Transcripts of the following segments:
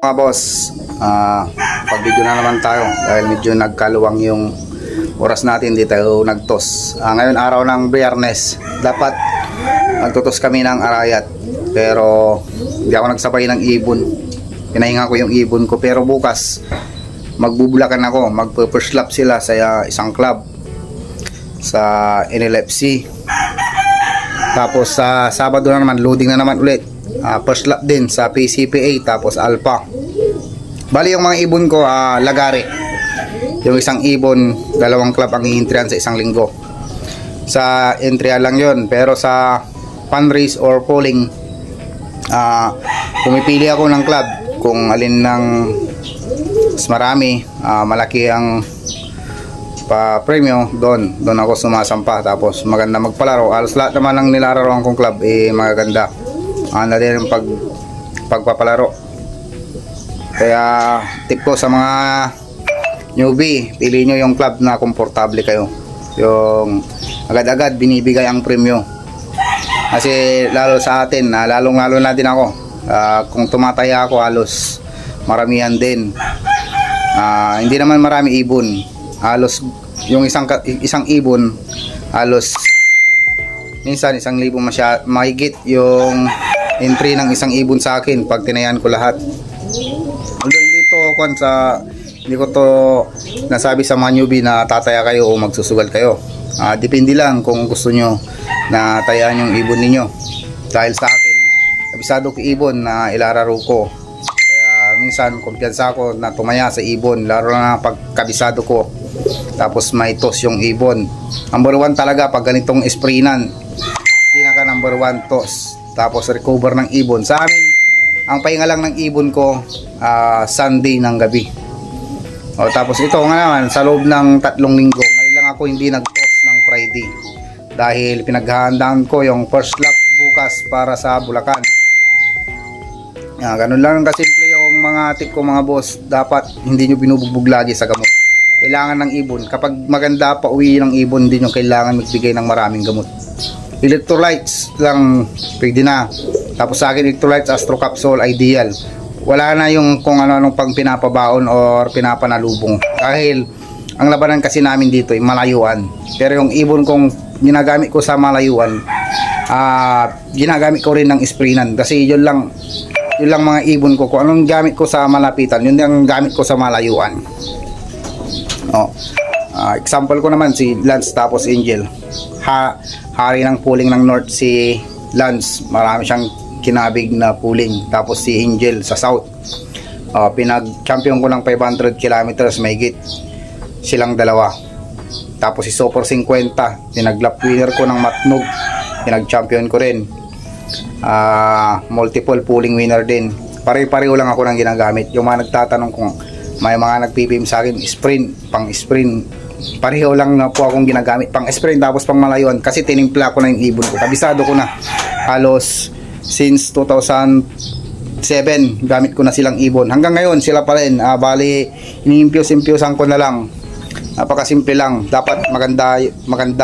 Mga boss, pag-video na naman tayo dahil medyo nagkaluwang yung oras natin, hindi tayo nagtos. Ngayon araw ng Biyernes, dapat nagtutos kami ng arayat pero hindi ako nagsabay ng ibon. Pinahinga ko yung ibon ko, pero bukas magbubulakan ako, magpo-first lap sila sa isang club sa NLFC. Tapos sa Sabado na naman, loading na naman ulit. First lap din sa PCPA, tapos Alpha. Bali yung mga ibon ko, lagari. Yung isang ibon, dalawang club ang i-entryan sa isang linggo. Sa entryan lang yon, pero sa fundraise or polling, pumipili ako ng club kung alin ng mas marami, malaki ang pa-premyo, doon ako sumasampa. Tapos maganda magpalaro. Alos lahat naman ng nilararoan kong club magaganda. Na din ang pagpapalaro. Kaya tip ko sa mga newbie, pili nyo yung club na komportable kayo, yung agad-agad binibigay ang premyo. Kasi lalo sa atin, lalong-lalo na din ako, kung tumataya ako halos maramihan din. Hindi naman marami ibon, halos yung isang ibon halos minsan 1,000 mahigit yung entry ng isang ibon sa akin pag tinayan ko lahat. Hindi ko to nasabi sa mga newbie na tataya kayo o magsusugal kayo. Depende lang kung gusto nyo na tayaan yung ibon ninyo. Dahil sa akin, kabisado ko ibon na ilararo ko. Kaya minsan kumpiyansa ako na tumaya sa ibon, laro na pag kabisado ko. Tapos may toss yung ibon. Number 1 talaga pag ganitong esprinan. Pinaka number 1 toss. Tapos recover ng ibon. Sa amin, ang pahinga lang ng ibon ko Sunday ng gabi. Tapos ito nga naman, sa loob ng 3 linggo, ngayon lang ako hindi nag-toss ng Friday. Dahil pinaghahandaan ko yung first lap bukas para sa Bulacan. Ganun lang kasimple yung mga tip ko mga boss. Dapat hindi nyo binubugbog lagi sa gamot. Kailangan ng ibon. Kapag maganda pa uwi ng ibon, hindi nyo kailangan magbigay ng maraming gamot. Electrolytes lang pwede na. Tapos sa akin, electrolytes, Astro Capsule, ideal. Wala na yung kung ano-anong pang pinapabaon or pinapanalubong. Dahil ang labanan kasi namin dito ay malayuan. Pero yung ibon kong ginagamit ko sa malayuan, ginagamit ko rin ng sprayinan. Kasi yun lang mga ibon ko. Kung anong gamit ko sa malapitan, yun ang gamit ko sa malayuan. Example ko naman si Lance tapos Angel. Hari ng pooling ng North si Lance, marami siyang kinabig na pooling. Tapos si Angel sa South, pinag-champion ko ng 500 kilometers mahigit silang dalawa. Tapos si Super 50, pinag-lap winner ko ng Matnog, pinag-champion ko rin. Multiple pooling winner din. Pare-pareho lang ako ng ginagamit. Yung mga nagtatanong kung may mga nagpipim sa akin, sprint, pang sprint, pareho lang na po akong ginagamit, pang sprint tapos pang malayuan. Kasi tinimpla ko na yung ibon ko, kabisado ko na halos since 2007 gamit ko na silang ibon. Hanggang ngayon sila pa rin. Bali inimpius-impiusan ko na lang. Napakasimple lang. Dapat maganda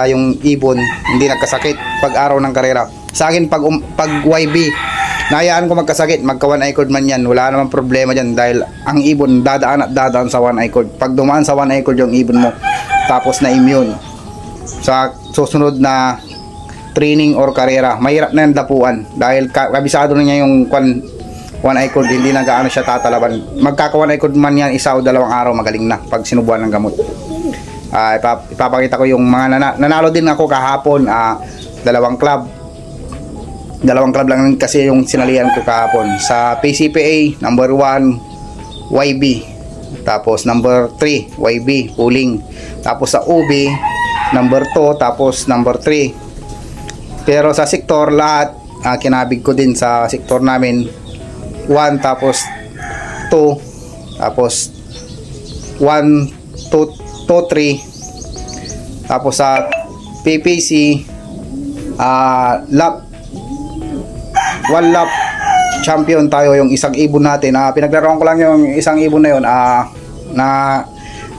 yung ibon, hindi nagkasakit pag araw ng karera. Sa akin pag YB, nahayaan ko magkasakit, magka one eye cord man yan, wala namang problema dyan. Dahil ang ibon dadaan at dadaan sa one eye cord. Pag dumaan sa one eye cord yung ibon mo, tapos na immune sa susunod na training or karera, mahirap na yung dapuan. Dahil kabisado na niya yung one eye cord, hindi na gaano siya tatalaban. Magkaka one eye cord man yan, 1 o 2 araw, magaling na pag sinubuan ng gamot. Ipapakita ko yung mga nanalo din ako kahapon. Dalawang club lang kasi yung sinalihan ko kahapon. Sa PCPA, number 1 YB, tapos number 3 YB pooling, tapos sa UB number 2, tapos number 3. Pero sa sektor lahat, kinabig ko din sa sektor namin 1, tapos 2, tapos 1, 2, 3. Tapos sa PPC, lap 1 lap champion tayo. Yung isang ibon natin, pinaglaruan ko lang yung isang ibon na yun,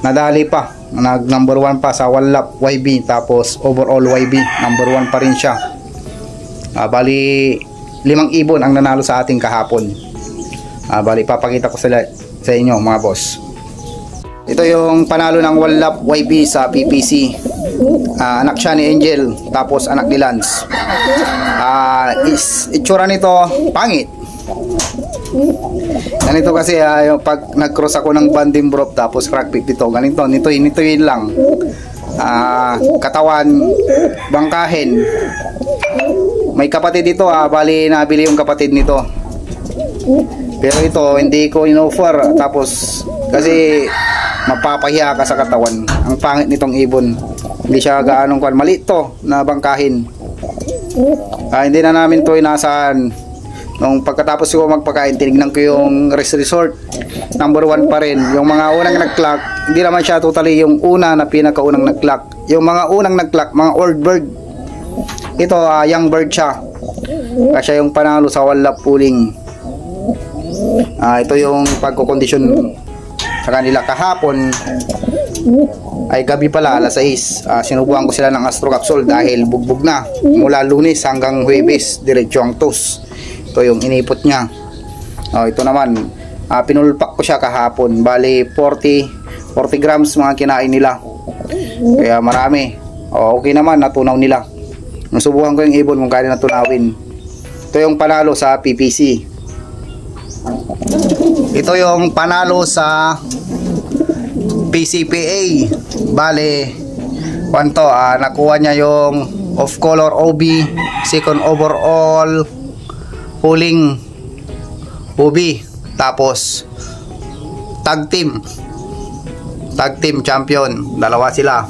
nadali pa, nag number 1 pa sa 1 lap YB. Tapos overall YB number 1 pa rin siya. Bali 5 ibon ang nanalo sa ating kahapon. Bali papakita ko sila sa inyo mga boss. Ito yung panalo ng Wallap YB sa PPC. Anak siya ni Angel, tapos anak ni Lance. Itsura nito pangit. Ganito kasi yung pag nag-cross ako ng Bandim Brop tapos crack pip ito, ganito, nito yun lang. Katawan, bangkahin. May kapatid dito, bali nabili yung kapatid nito. Pero ito hindi ko in-offer, tapos kasi mapapahiya ka sa katawan. Ang pangit nitong ibon. Hindi siya gaanong kwan, maliit to na bangkahin. Hindi na namin to inasahan. Nung pagkatapos ko magpakain, tinignan ko yung resort, number 1 pa rin. Yung mga unang nag-clock, hindi naman siya totally yung una na pinakaunang nag-clock. Yung mga unang nag-clock, mga old bird. Ito, young bird siya. Kasi yung panalo sa Wallap pooling. Ito yung pagkukondisyon sa kanila kahapon. Ay gabi pala, alas 6. Sinubukan ko sila ng Astro Capsule dahil bugbog na. Mula Lunes hanggang Huwebes, diretso ang tos. Ito yung inipot niya. Ito naman, pinulpak ko siya kahapon. Bali 40 grams mga kinain nila. Kaya marami. Okay naman, natunaw nila. Nasubukan ko yung ibon kung kaya natunawin. Ito yung panalo sa PPC. Ito yung panalo sa PCPA. Bale, kwanto, nakuha niya yung off color OB, second overall pooling OB, tapos tag team champion. Dalawa sila.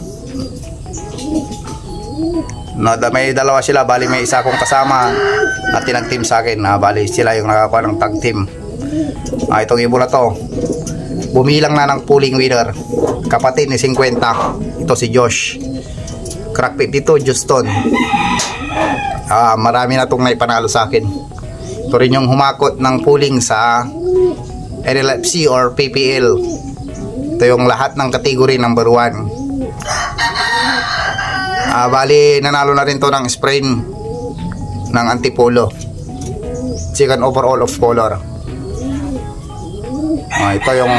May dalawa sila, bali may isa akong kasama na tinag team sa akin. Bali sila yung nakakuha ng tag team. Itong ibon na to, bumilang na ng pooling winner. Kapatid ni 50. Ito si Josh. Crack pip dito, Juston. Marami na itong naipanalo sa akin. Ito rin yung humakot ng pooling sa NLFC or PPL. Ito yung lahat ng category number 1. Bali nanalo na rin to ng sprain ng Antipolo, second overall of color. Ito yung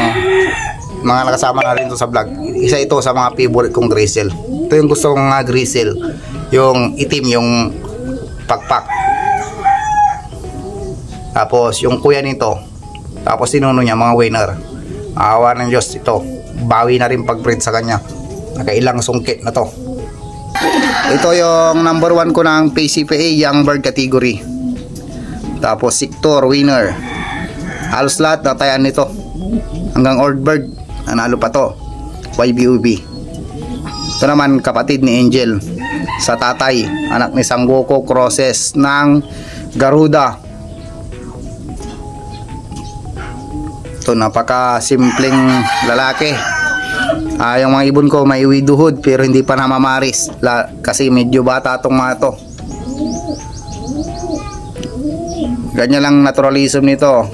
mga nakasama na rin to sa vlog. Isa ito sa mga favorite kong grizzle. Ito yung gusto kong grizzle, yung itim, yung pakpak. Tapos yung kuya nito, tapos sinuno niya mga winner. Awa ng Diyos, ito bawi na rin pag-breed sa kanya. Nakailang sungkit na to. Ito yung number 1 ko ng PCPA young bird category. Tapos sector winner. Halos lahat natayan nito. Hanggang old bird, nanalo pa to. YBUB. Ito naman kapatid ni Angel sa tatay, anak ni Sanggoko crosses ng Garuda. Ito napaka simpleng lalaki. Yung mga ibon ko may widohood pero hindi pa namamaris kasi medyo bata itong mga to. Ganyan lang naturalism nito.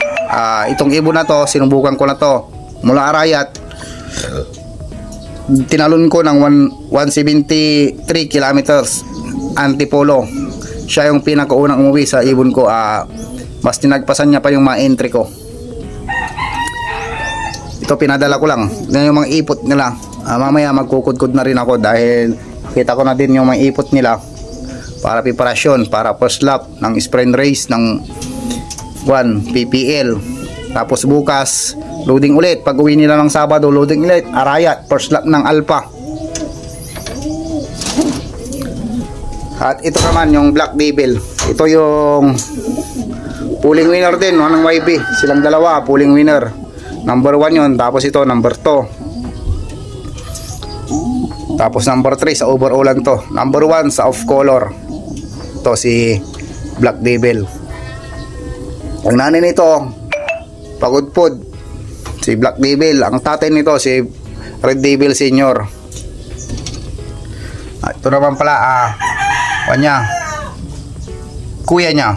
Itong ibon na to, sinubukan ko na to mula Arayat. Tinalon ko ng 173 kilometers Antipolo. Siya yung pinakaunang umuwi sa ibon ko. Mas tinagpasan niya pa yung mga entry ko. Ito pinadala ko lang. Yung mga ipot nila. Mamaya magkukudkod na rin ako dahil kita ko na din yung mga ipot nila para preparasyon, para first lap ng sprint race ng 1 PPL. Tapos bukas loading ulit. Pag uwi nila ng Sabado, loading ulit Arayat, first lap ng Alpha. At ito naman yung Black Devil. Ito yung pooling winner din ng YB. Silang dalawa pooling winner. Number 1 yun, tapos ito number 2. Tapos number 3 sa overallan to. Number 1 sa off color. Ito si Black Devil. Ang nanay nito Pagudpod, si Black Devil. Ang tatay nito si Red Devil Senior. Ito naman pala kanya, kuya niya.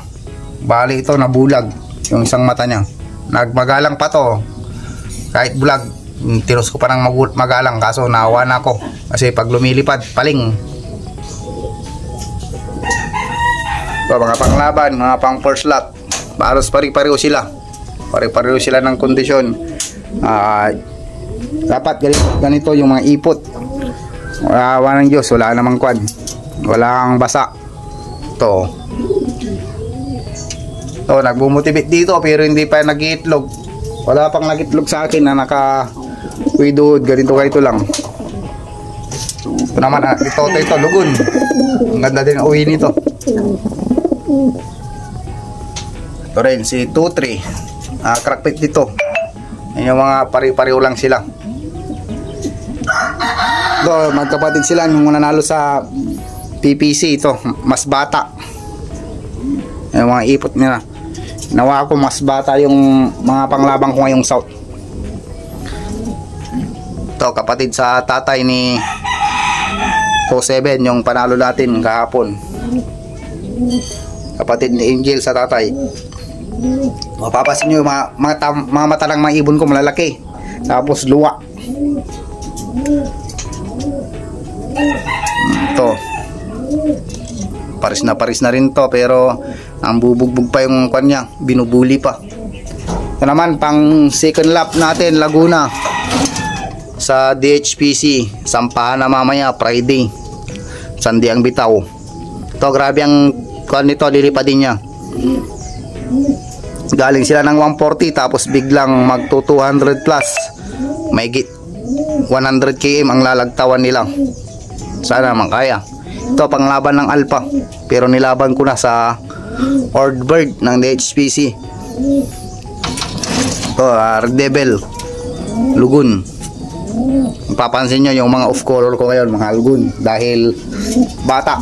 Bali ito nabulag yung isang mata niya. Nagmagalang pa to. Kahit bulag, tiros ko pa ng magalang, kaso naawa na ako kasi pag lumilipad paling. Mga panglaban, mga pang first lap, paros pari-pareho sila. Pare-pareho sila ng kondisyon. Dapat ganito yung mga ipot. Wala ng Diyos, wala namang kwan, walang basa. To nagbumutibit dito pero hindi pa nag-iitlog. Wala pang nag-itlog sa akin na naka-widowhood. Ganito lang. Ito naman, ito lugon. Ang ganda din ang uwi nito. Ito rin si 2-3, crackpit dito. Yan yung mga pare-pareho lang sila. Ito, magkapatid sila yung nanalo sa PPC. Ito, mas bata. Yung mga ipot nila. Nawa ko mas bata yung mga panglabang ko ngayong South. Ito, kapatid sa tatay ni 07, yung panalo natin kahapon. Kapatid ni Angel sa tatay. Mapapasin nyo yung mga mata ng mga ibon ko malalaki. Tapos luwa. Ito, paris na rin to, pero ang bubugbog pa yung kanya, binubuli pa. Ito naman pang second lap natin, Laguna sa DHPC. Sampahan na mamaya Friday, Sandiang Bitaw. Ito, grabe ang kwan nito, lilipad din niya. Galing sila ng 140 tapos biglang magto 200 plus. Mahigit 100 km ang lalagtawan nila. Sana naman kaya. Ito, panglaban ng Alpha, pero nilaban ko na sa Ordbird ng DHPC. Ito, Red Devil Lugun. Papansin nyo yung mga off color ko ngayon, mga Lugun, dahil bata.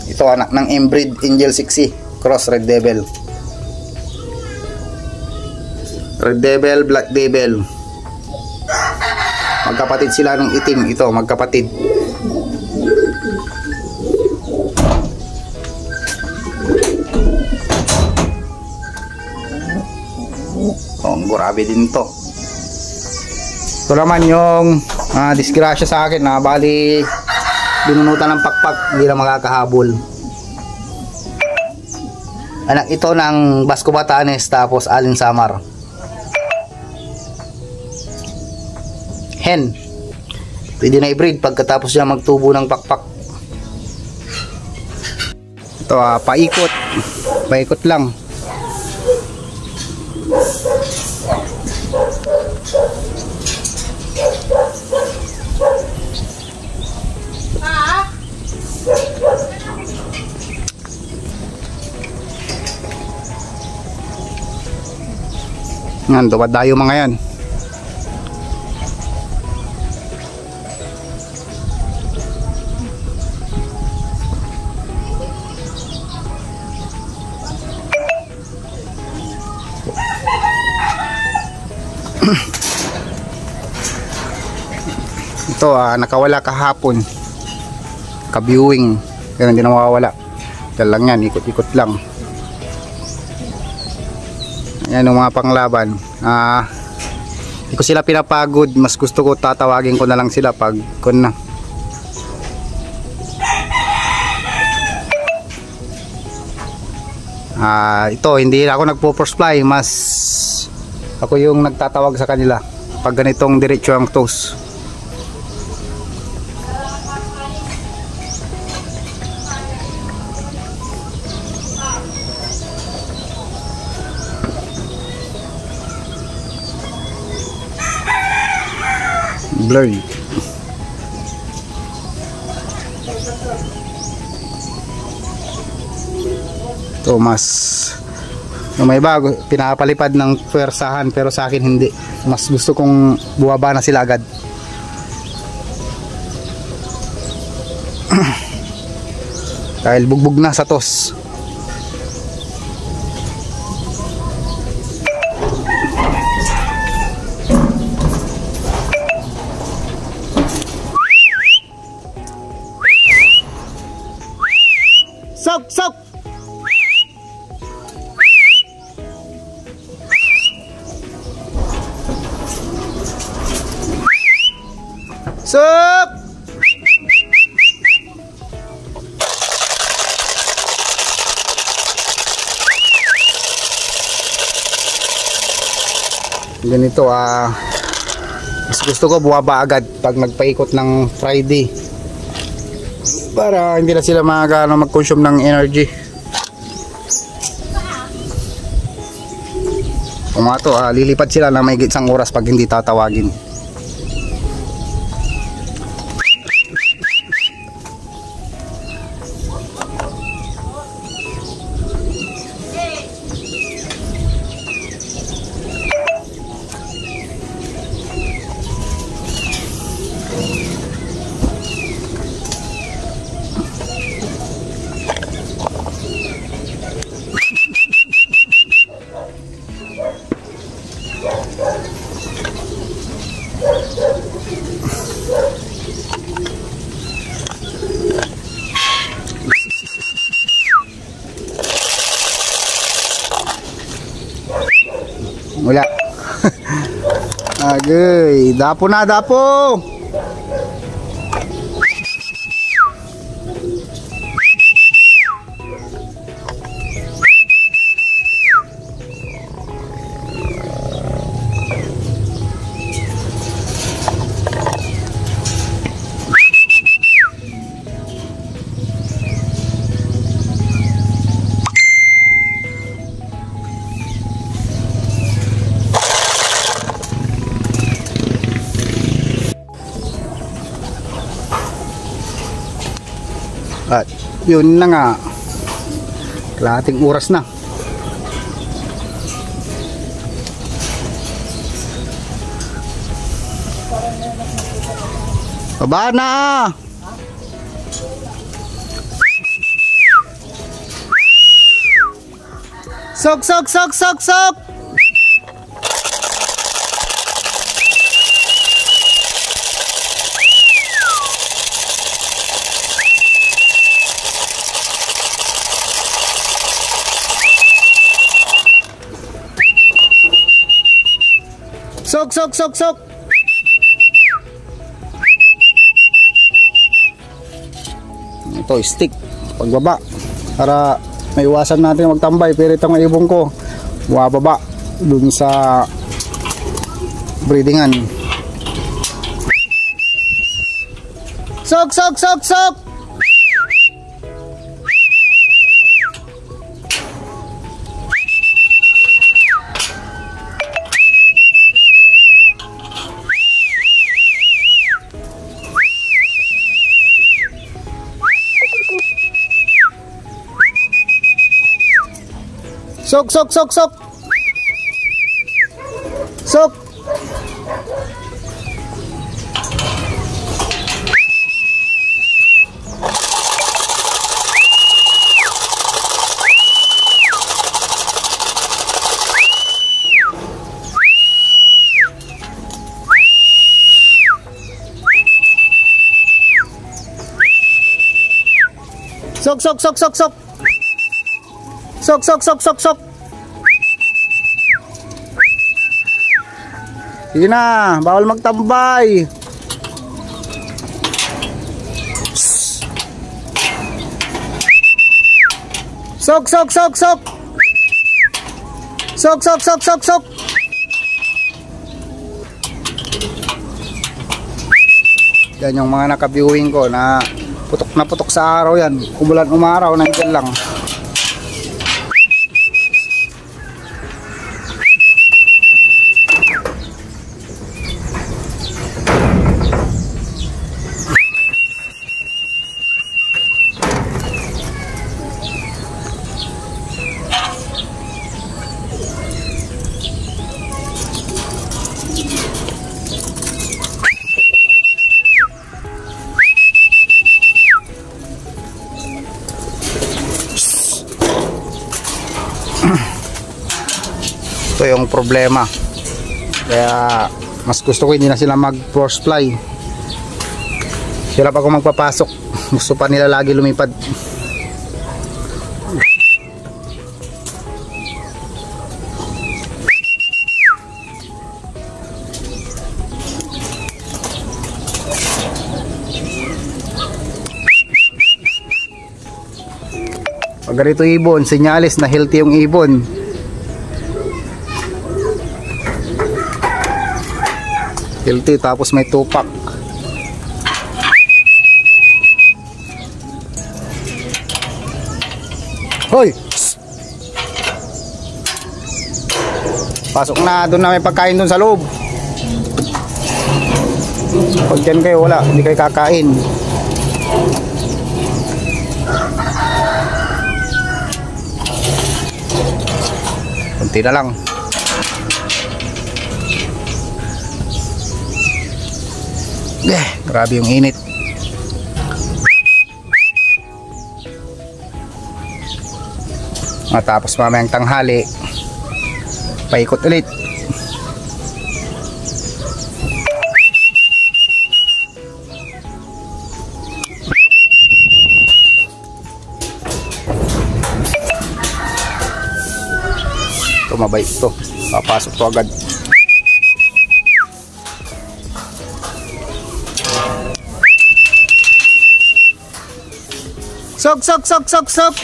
Ito, anak ng inbreed Angel 6 cross Red Devil. Red Devil, Black Devil. Magkapatid sila ng itim. Ito, magkapatid. Grabe din to. Ito naman yung disgrasya sa akin na bali binunutan ng pakpak, hindi na makakahabol. Anak ito ng Basco Batanes tapos Alin Samar. Hen. Pwede na i-breed pagkatapos niya magtubo ng pakpak. Ito, paikot. Paikot lang. Yan, dumadayo mga yan. Ito, nakawala kahapon. Ka-viewing. Pero hindi na mawawala. Dahil lang yan, ikot-ikot lang. Ayan yung mga panglaban. Hindi ko sila pinapagod. Mas gusto ko tatawagin ko na lang sila pag kun na. Ito, hindi ako nagpo-force fly. Mas ako yung nagtatawag sa kanila pag ganitong diretso ang toes. Blurry. Ito mas may bago, pinapalipad ng pwersahan, pero sa akin hindi. Mas gusto kong buwaba na sila agad. Dahil bugbog na sa tos. Sok, sok. Sok. ganito, mas gusto ko buwaba agad pag nagpaikot ng Friday para hindi na sila mag-consume ng energy. Kung nga to, lilipad sila na may isang oras pag hindi tatawagin. Wala. Agay, dapo na, dapo. At yun na nga, kalahating oras na. Baba na! Sok, sok, sok, sok, sok! Sok, sok, sok, sok. Ito, stick. Pagbaba. Para maiwasan natin magtambay. Pero itong ibong ko, bumababa dun sa breedingan. Sok, sok, sok, sok. Sok, sok, sok, sok. Sok. Sok, sok, sok, sok, sok. Sok, sok, sok, sok, sok. Sige na, bawal magtambay. Sok, sok, sok, sok. Sok, sok, sok, sok, sok. Yan yung mga naka-viewing ko na putok sa araw yan. Umulan umaraw, nandiyan lang. Ito yung problema, kaya mas gusto ko hindi na sila mag force fly. Sila pa kung magpapasok, gusto pa nila lagi lumipad. Pag ganito ibon, senyalis na healthy yung ibon. Healthy, tapos may tupak. Hoy! Pasok na, doon na may pagkain doon sa loob. Pag dyan kayo, wala, hindi kayo kakain. Kunti na lang. Grabe yung init. Matapos mamayang tanghali, paikot ulit. Ito mabait to, papasok to agad. Sok, sok, sok, sok, sok.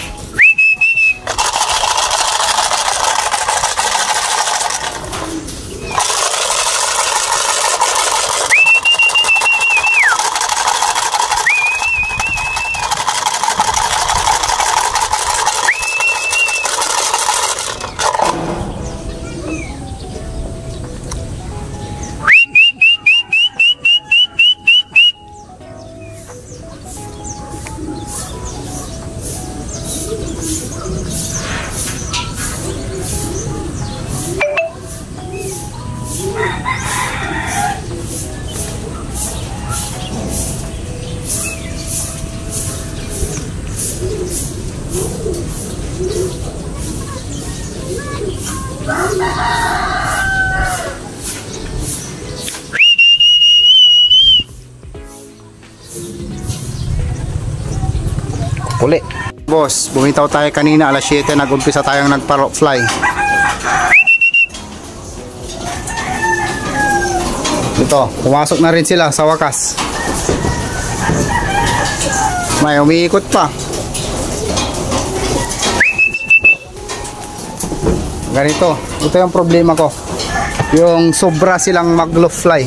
Uli. Boss, bumitaw tayo kanina alas 7, nag-umpisa tayong nagparo fly. Ito, pumasok na rin sila sa wakas. May umiikot pa. Ganito, ito yung problema ko. Yung sobra silang mag-low fly.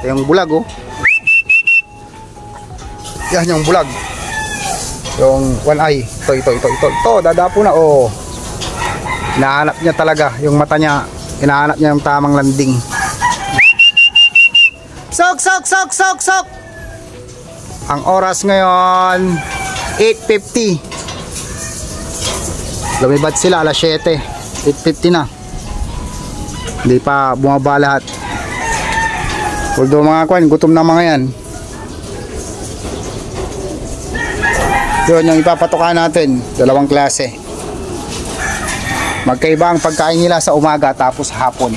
Ito yung bulag oh. Yan yung bulag. Yung one eye. Ito, dadapo na oh. Hinahanap niya talaga yung mata niya. Hinahanap niya yung tamang landing. Sok, sok, sok, sok, sok. Ang oras ngayon 8:50. Lumibad sila alas 7. 8:50 na. Hindi pa bumaba lahat. Although mga kwan, gutom na mga yan. Yun yung ipapatukan natin, dalawang klase. Magkaiba ang pagkain nila sa umaga tapos hapon.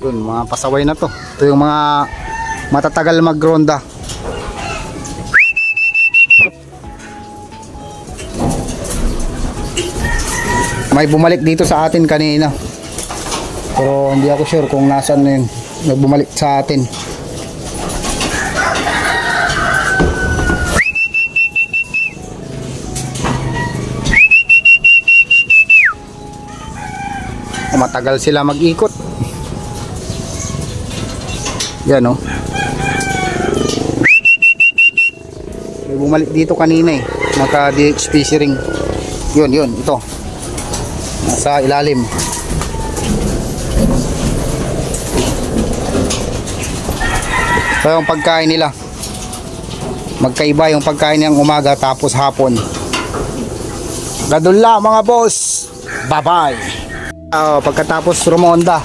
Yun, mga pasaway na to. Ito yung mga matatagal magronda. May bumalik dito sa atin kanina. Pero hindi ako sure kung nasaan na yun. Nagbumalik sa atin. Matagal sila mag-ikot. Yan oh. May bumalik dito kanina eh. Naka DH fishing. Yun, ito. Nasa ilalim. So yung pagkain nila, magkaiba yung pagkain niyang umaga tapos hapon. Gadula mga boss. Bye bye. Pagkatapos rumonda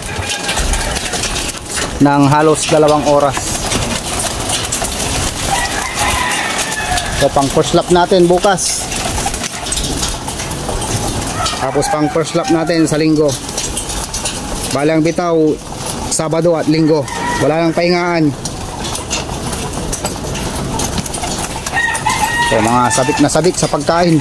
ng halos 2 oras. So pang first lap natin bukas. Tapos pang first lap natin sa linggo. Balang bitaw Sabado at Linggo. Wala nang pahingaan. So mga sabik na sabik sa pagkain.